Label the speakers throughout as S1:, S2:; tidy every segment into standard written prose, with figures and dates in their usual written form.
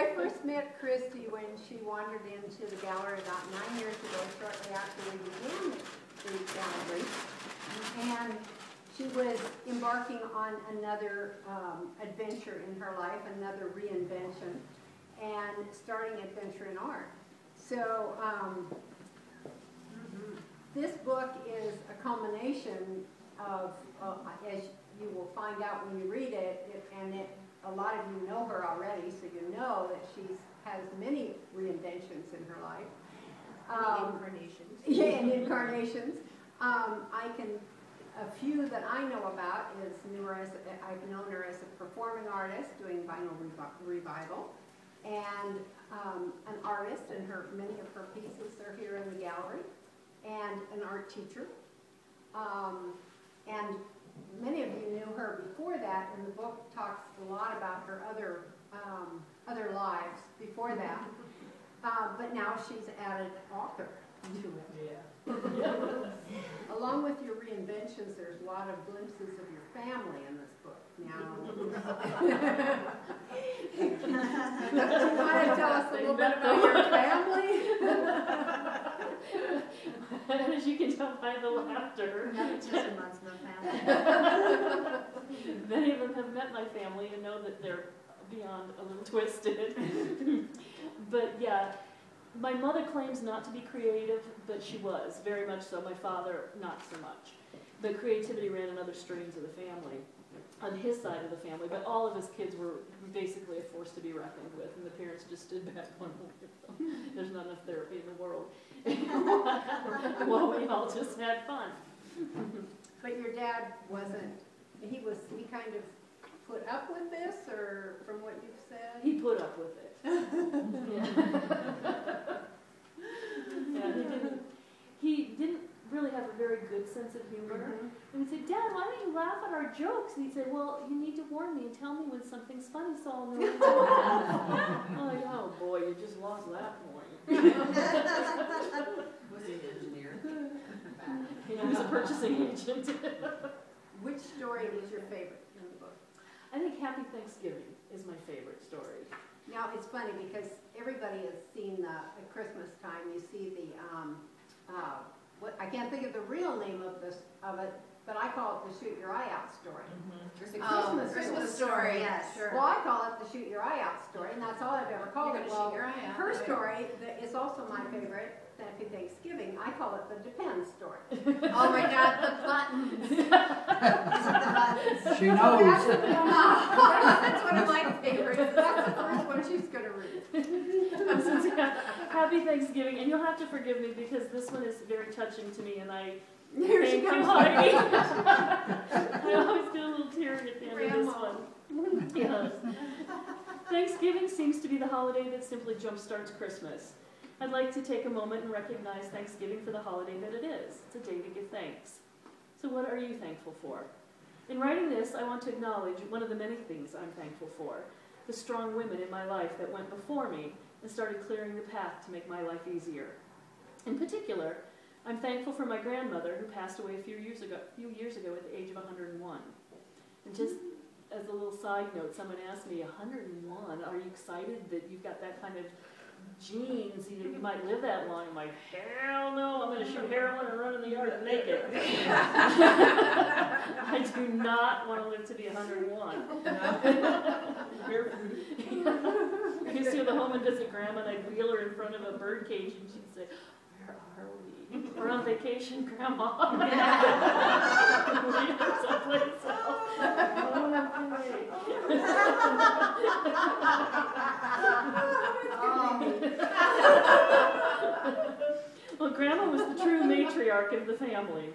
S1: I first met Kristi when she wandered into the gallery about 9 years ago, shortly after we began the gallery. And she was embarking on another adventure in her life, another reinvention, and starting adventure in art. So this book is a culmination of, as you will find out when you read it, a lot of you know her already, so you know that she has many reinventions in her life.
S2: Incarnations.
S1: Yeah, and incarnations. A few that I know about is I've known her as a performing artist doing vinyl revival, and an artist, and many of her pieces are here in the gallery, and an art teacher. And many of you knew her before that, and the book talks a lot about her other lives before that. But now she's added author to it.
S2: Yeah.
S1: Along with your reinventions, there's a lot of glimpses of your family in this book. Now, you want to tell us a little bit about your family?
S3: As you can tell by the laughter.
S2: Nothing just amongst the family.
S3: Many of them have met my family and know that they're beyond a little twisted. But yeah, my mother claims not to be creative, but she was, very much so. My father, not so much. But creativity ran in other streams of the family, on his side of the family, but all of his kids were basically a force to be reckoned with, and the parents just stood back going, there's not enough therapy in the world. Well, we all just had fun.
S1: But your dad wasn't, he kind of put up with this, or from what you've said?
S3: He put up with it. Yeah, he didn't really have a very good sense of humor. And we'd say, Dad, why don't you laugh at our jokes? And he'd say, well, you need to warn me and tell me when something's funny so I'll know. I'm like, oh boy, you just lost that point.
S2: Was he an engineer?
S3: He was a purchasing agent.
S1: Which story was your favorite in the book?
S3: I think Happy Thanksgiving is my favorite story.
S1: Now, it's funny because everybody has seen at Christmas time, you see the, I can't think of the real name of it, but I call it the Shoot Your Eye Out story.
S2: It's
S1: The
S2: a Christmas story, yes. Sure.
S1: Well, I call it the Shoot Your Eye Out story, and that's all I've ever called it. Well,
S2: shoot your eye out.
S1: her story is also my favorite, Happy Thanksgiving. I call it the Depends story.
S2: Oh my God, the buttons. Is it the buttons?
S4: She knows.
S2: That's one of my favorites.
S1: That's the first one she's going to read.
S3: Happy Thanksgiving, and you'll have to forgive me because this one is very touching to me, and I
S1: Here she comes.
S3: I always get a little teary at the end of this one. Yes. Thanksgiving seems to be the holiday that simply jumpstarts Christmas. I'd like to take a moment and recognize Thanksgiving for the holiday that it is. It's a day to give thanks. So what are you thankful for? In writing this, I want to acknowledge one of the many things I'm thankful for. The strong women in my life that went before me and started clearing the path to make my life easier. In particular, I'm thankful for my grandmother who passed away a few years ago at the age of 101. And just as a little side note, someone asked me, 101, are you excited that you've got that kind of genes, you might live that long? I'm like, hell no, I'm going to shoot heroin and run in the yard naked. I do not want to live to be 101. You see the home and visit Grandma, and I'd wheel her in front of a bird cage, and she'd say, where are we? We're on vacation, Grandma. Someplace else. Well, Grandma was the true matriarch of the family.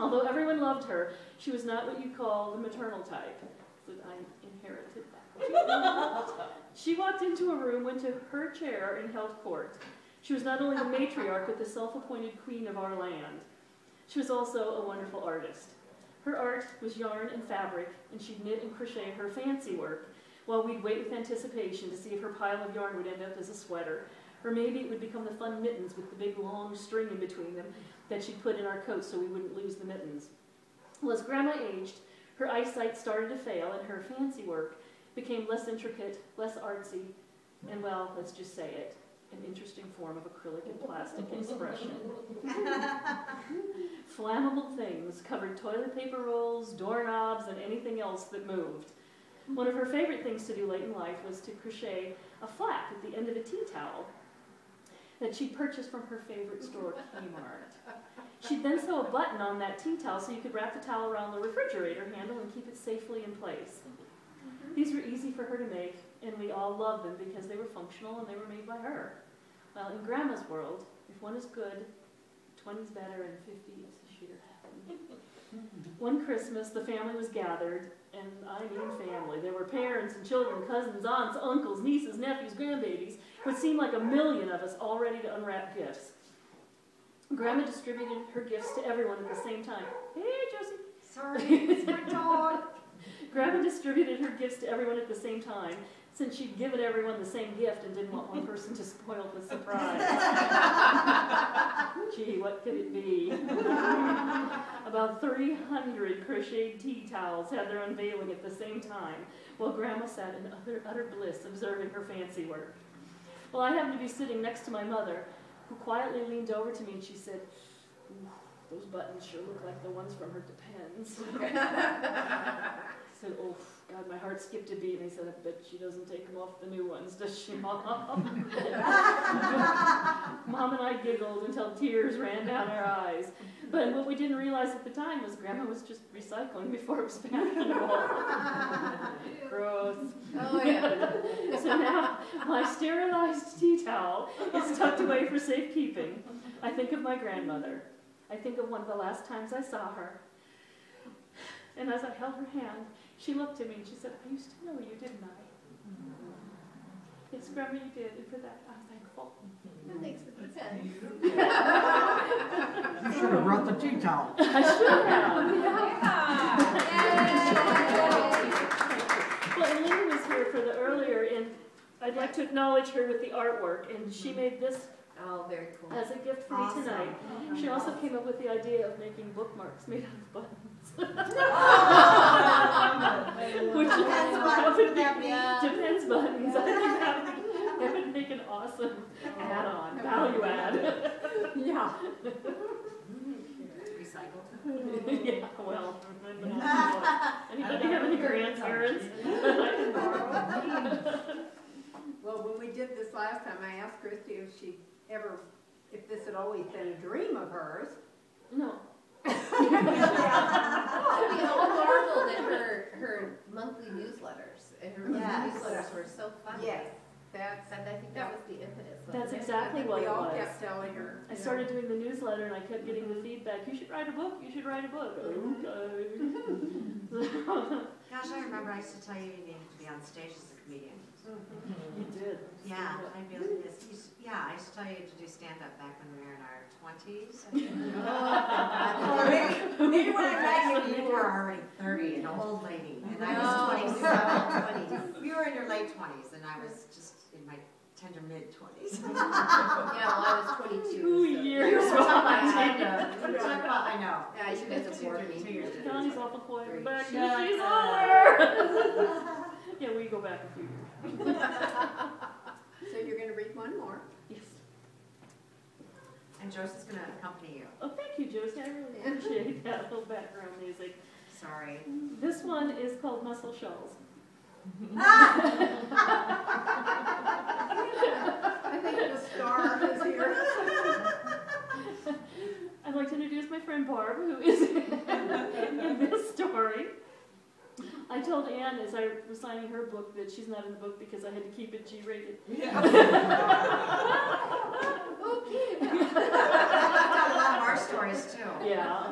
S3: Although everyone loved her, she was not what you call the maternal type. So I inherited that. She walked into a room, went to her chair, and held court. She was not only the matriarch, but the self-appointed queen of our land. She was also a wonderful artist. Her art was yarn and fabric, and she'd knit and crochet her fancy work, while we'd wait with anticipation to see if her pile of yarn would end up as a sweater, or maybe it would become the fun mittens with the big long string in between them that she'd put in our coats so we wouldn't lose the mittens. Well, as Grandma aged, her eyesight started to fail, and her fancy work became less intricate, less artsy, And well, let's just say it, an interesting form of acrylic and plastic expression. Flammable things covered toilet paper rolls, doorknobs, and anything else that moved. One of her favorite things to do late in life was to crochet a flap at the end of a tea towel that she purchased from her favorite store, Kmart. She'd then sew a button on that tea towel so you could wrap the towel around the refrigerator handle and keep it safely in place. These were easy for her to make, and we all loved them because they were functional and they were made by her. Well, in Grandma's world, if one is good, 20's better, and 50 is sheer heaven. One Christmas, the family was gathered, and I mean family. There were parents and children, cousins, aunts, uncles, nieces, nephews, grandbabies. It would seem like a million of us all ready to unwrap gifts. Grandma distributed her gifts to everyone at the same time. Hey, Josie.
S2: Sorry, it's my dog.
S3: Grandma distributed her gifts to everyone at the same time, since she'd given everyone the same gift and didn't want one person to spoil the surprise. Gee, what could it be? About 300 crocheted tea towels had their unveiling at the same time, while Grandma sat in utter bliss observing her fancy work. Well, I happened to be sitting next to my mother, who quietly leaned over to me and she said, "Those buttons sure look like the ones from her Depends." I said, "Oh, God, my heart skipped a beat." And I said, "I bet she doesn't take them off the new ones, does she, Mom?" Mom and I giggled until tears ran down our eyes. But what we didn't realize at the time was Grandma was just recycling before it was fashionable. Gross.
S2: Oh, yeah.
S3: So now, my sterilized tea towel is tucked away for safekeeping. I think of my grandmother. I think of one of the last times I saw her. And as I held her hand, she looked at me and she said, "I used to know you, didn't I?" Yes, Grandma, you did, and for that I'm thankful.
S2: That makes it sense.
S4: You should have brought the tea towel.
S3: I should have. Well, and Lynn was here for the earlier, and I'd like to acknowledge her with the artwork, and she made this
S2: Oh, very cool.
S3: as a gift for me tonight. She also came up with the idea of making bookmarks made out of buttons. Which Depends buttons. I think that would make an awesome add-on, value add.
S2: Yeah.
S5: Recycled.
S3: Yeah, well, anybody have any grandparents?
S1: Well, when we did this last time, I asked Kristi if this had always been a dream of hers.
S3: No.
S2: We all marveled at her monthly newsletters, and her monthly newsletters were so funny.
S1: Yes,
S2: I think that was the impetus.
S3: That's exactly what
S1: we
S3: it
S1: all
S3: was.
S1: kept telling her.
S3: I started doing the newsletter and I kept getting the feedback, "You should write a book, you should write a book." Okay.
S5: Gosh, I remember I used to tell you you needed to be on stage as a comedian.
S3: You did.
S5: Yeah, I'd be like this. I used to tell you to do stand-up back when we were in our 20s. Maybe when I met you, you were already 30, an old lady, and I was 27. You were in your late 20s, and I was just in my tender mid-20s.
S2: Yeah, well, I was 22.
S3: 2 years
S5: I know.
S2: Yeah, you guys have bored me.
S5: 2 years.
S3: Donnie's awful quiet in the back.
S5: Yeah.
S3: She's older. Yeah, we go back a few years.
S1: So you're going to read one more.
S3: Yes.
S5: And Josie's going to accompany you.
S3: Oh, thank you, Josie. I really appreciate that little background music.
S5: Sorry.
S3: This one is called Muscle Shawls.
S1: I think the star is here.
S3: I'd like to introduce my friend Barb, who is in this story. I told Anne as I was signing her book that she's not in the book because I had to keep it G-rated.
S5: Yeah. Okay. A lot of our stories too.
S3: Yeah.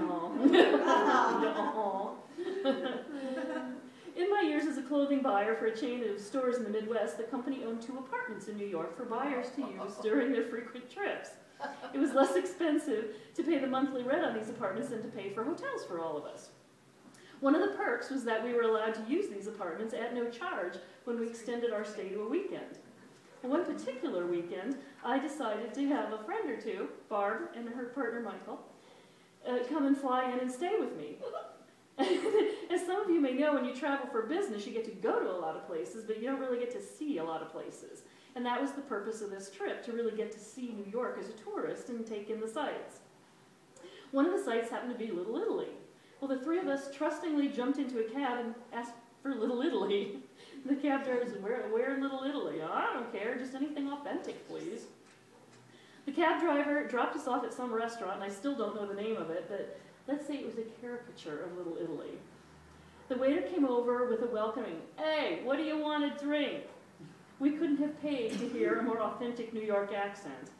S3: In my years as a clothing buyer for a chain of stores in the Midwest, the company owned 2 apartments in New York for buyers to use during their frequent trips. It was less expensive to pay the monthly rent on these apartments than to pay for hotels for all of us. One of the perks was that we were allowed to use these apartments at no charge when we extended our stay to a weekend. And one particular weekend, I decided to have a friend or two, Barb and her partner Michael, come and fly in and stay with me. As some of you may know, when you travel for business, you get to go to a lot of places, but you don't really get to see a lot of places. And that was the purpose of this trip, to really get to see New York as a tourist and take in the sights. One of the sights happened to be Little Italy. Well, the three of us trustingly jumped into a cab and asked for Little Italy. The cab driver said, where in Little Italy? Oh, I don't care, just anything authentic, please. The cab driver dropped us off at some restaurant, and I still don't know the name of it, but let's say it was a caricature of Little Italy. The waiter came over with a welcoming, "Hey, what do you want to drink?" We couldn't have paid to hear a more authentic New York accent.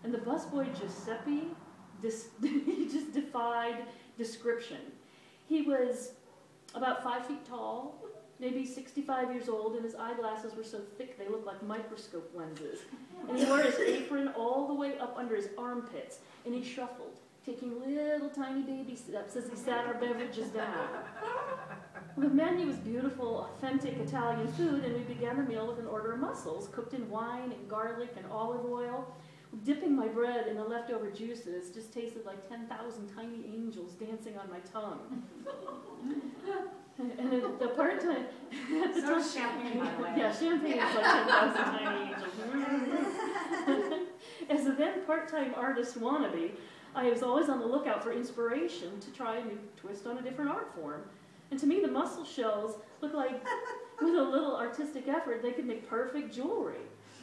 S3: And the busboy Giuseppe, he just defied description. He was about 5 feet tall, maybe 65 years old, and his eyeglasses were so thick they looked like microscope lenses. And he wore his apron all the way up under his armpits, and he shuffled, taking little tiny baby steps as he sat our beverages down. The menu was beautiful, authentic Italian food, and we began the meal with an order of mussels, cooked in wine and garlic and olive oil. Dipping my bread in the leftover juices just tasted like 10,000 tiny angels dancing on my tongue. And at the part-time...
S5: So is champagne, by the way.
S3: Yeah, champagne is like 10,000 tiny angels. As a then part-time artist wannabe, I was always on the lookout for inspiration to try a new twist on a different art form. And to me, the mussel shells looked like, with a little artistic effort, they could make perfect jewelry.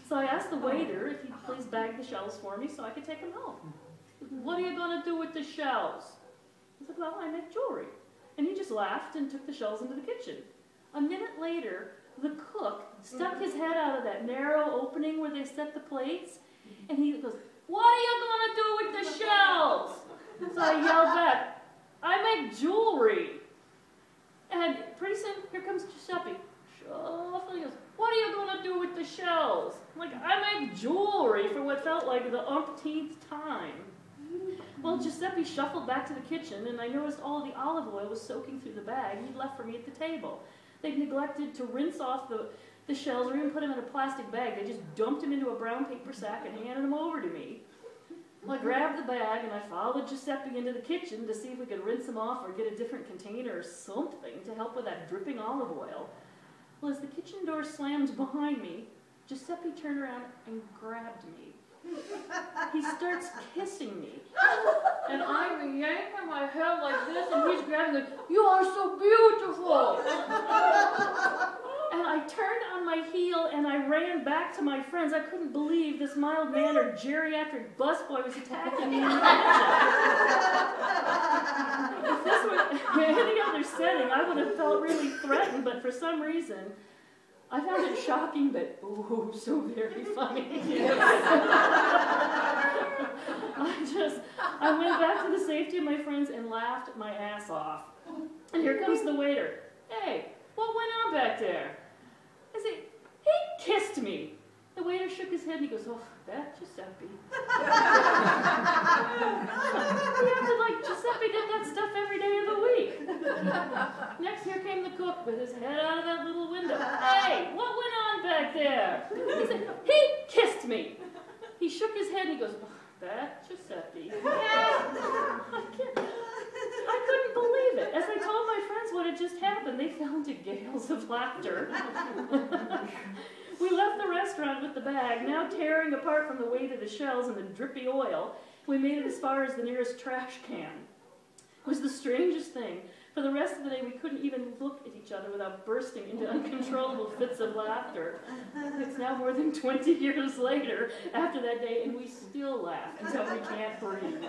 S3: So I asked the waiter if he'd please bag the shells for me so I could take them home. "What are you going to do with the shells?" I said, "Well, I make jewelry." And he just laughed and took the shells into the kitchen. A minute later, the cook stuck his head out of that narrow opening where they set the plates, and he goes, "What are you going to do with the shells?" So I yelled back, "I make jewelry." And pretty soon, here comes Giuseppe. Shuffling, he goes, "What are you going to do with the shells?" I'm like, "I make jewelry," for what felt like the umpteenth time. Well, Giuseppe shuffled back to the kitchen, and I noticed all of the olive oil was soaking through the bag he'd left for me at the table. They'd neglected to rinse off the shells or even put them in a plastic bag. They just dumped them into a brown paper sack and handed them over to me. Well, I grabbed the bag, and I followed Giuseppe into the kitchen to see if we could rinse them off or get a different container or something to help with that dripping olive oil. Well, as the kitchen door slammed behind me, Giuseppe turned around and grabbed me. He starts kissing me. And I'm yanking my head like this, and he's grabbing me. "You are so beautiful!" And I turned on my heel, and I ran back to my friends. I couldn't believe this mild-mannered geriatric busboy was attacking me in the kitchen. If this were any other setting, I would have felt really threatened, but for some reason, I found it shocking, but oh, so very funny. I went back to the safety of my friends and laughed my ass off. And here comes the waiter. "Hey, what went on back there?" I said, "He kissed me." The waiter shook his head and he goes, "Oh, that Giuseppe." He acted like Giuseppe did that stuff every day of the week. Next, here came the cook with his head out of that little window. "Hey, what went on back there?" He said, "He kissed me." He shook his head and he goes, "Oh, that Giuseppe." I couldn't believe it. As I told my friends what had just happened, they fell into gales of laughter. We left the restaurant with the bag, now tearing apart from the weight of the shells and the drippy oil. We made it as far as the nearest trash can. It was the strangest thing. For the rest of the day, we couldn't even look at each other without bursting into uncontrollable fits of laughter. It's now more than 20 years later after that day, and we still laugh until we can't breathe.